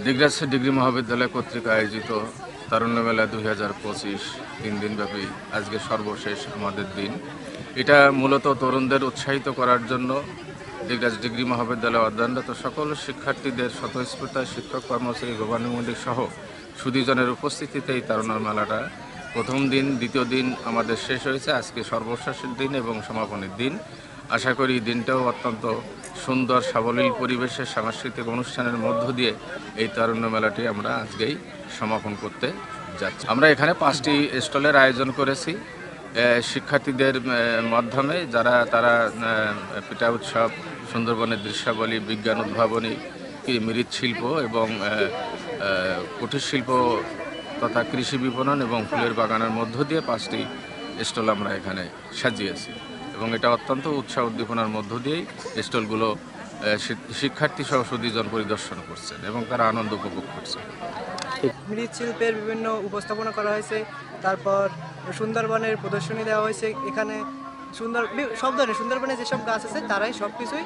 Digraj degree মহাবিদ্যালয় কর্তৃক আয়োজিত তারুণ্য মেলা 2025 3 দিনব্যাপী আজকে সর্বশেষ আমাদের দিন। এটা মূলত তরুণদের উৎসাহিত করার জন্য দিগরাজ ডিগ্রি মহাবিদ্যালয়ে অধ্যয়নরত সকল শিক্ষার্থীদের স্বতঃস্ফূর্ত শিক্ষক কর্মচারী গভর্নমেন্ট সহ সুধীজনের উপস্থিতিতে এই তারুণ্য মেলাটা প্রথম দিন, দ্বিতীয় দিন আমাদের শেষ হয়েছে। আজকে সর্বশেষ দিন এবং সমাপনের দিন। আশা করি দিনটাও অত্যন্ত সুন্দর সাবলীল পরিবেশে সাংস্কৃতিক অনুষ্ঠানের মধ্য দিয়ে এই তারুণ্য মেলাটি আমরা আজকেই সমাপন করতে যাচ্ছি। আমরা এখানে 5টি স্টলের আয়োজন করেছি শিক্ষার্থীদের মাধ্যমে, তারা পিঠা উৎসব, সুন্দরবনের দৃশ্যাবলী, বিজ্ঞান উদ্ভাবনী, মৃৎশিল্প এবং কুটির শিল্প তথা কৃষি বিপণন এবং ফুলের বাগানের মধ্য দিয়ে 5টি স্টল আমরা এখানে সাজিয়েছি এবং এটা অত্যন্ত উৎসাহ উদ্দীপনার মধ্য দিয়েই স্টলগুলো শিক্ষার্থী সহ সুধীজন পরিদর্শন করছেন এবং তারা আনন্দ উপভোগ করছেন। মৃৎশিল্পের বিভিন্ন উপস্থাপনা করা হয়েছে, তারপর সুন্দরবনের প্রদর্শনী দেওয়া হয়েছে। এখানে সব ধরনের সুন্দরবনে যেসব গাছ আছে তারাই সব কিছুই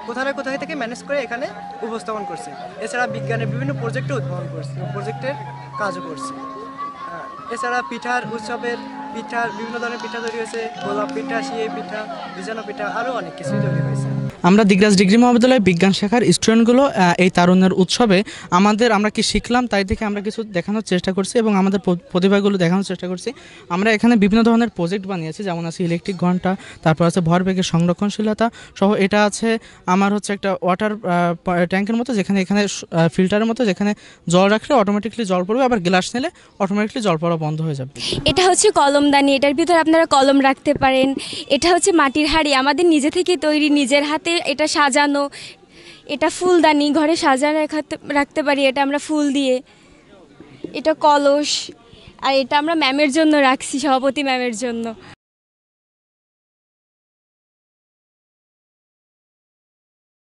কোথায় থেকে ম্যানেজ করে এখানে উপস্থাপন করছে। এছাড়া বিজ্ঞানের বিভিন্ন প্রজেক্টও উদ্ভাবন করছে, প্রজেক্টের কাজও করছে। এছাড়া পিঠার উৎসবের বিভিন্ন ধরনের পিঠা তৈরি হয়েছে, গোলাপ পিঠা, সিয়ে পিঠা, ভিজানো পিঠা, আরও অনেক কিছুই তৈরি হয়েছে। আমরা দিগরাজ ডিগ্রি মহাবিদ্যালয়ের বিজ্ঞান শাখার স্টুডেন্টগুলো এই তারুণ্যের উৎসবে আমরা কি শিখলাম তাই থেকে আমরা কিছু দেখানোর চেষ্টা করছি এবং আমাদের প্রতিভাগুলো দেখানোর চেষ্টা করছি। আমরা এখানে বিভিন্ন ধরনের প্রজেক্ট বানিয়েছি, যেমন আছে ইলেকট্রিক ঘন্টা, তারপর আছে ভরবেগের সংরক্ষণশীলতা সহ। এটা আছে আমার একটা ওয়াটার ট্যাঙ্কের মতো, যেখানে ফিল্টারের মতো, যেখানে জল রাখলে অটোমেটিকলি জল পড়বে, আবার গ্লাস নিলে অটোমেটিকলি জল পড়া বন্ধ হয়ে যাবে। এটা হচ্ছে কলমদানি, এটার ভিতরে আপনারা কলম রাখতে পারেন। এটা হচ্ছে মাটির হাঁড়ি, আমাদের নিজে থেকে তৈরি, নিজের হাতে এটা সাজানো। এটা ফুলদানি, ঘরে সাজানো রাখতে পারি, এটা আমরা ফুল দিয়ে। এটা কলস, আর এটা আমরা ম্যামের জন্য রাখছি, সভাপতি ম্যামের জন্য।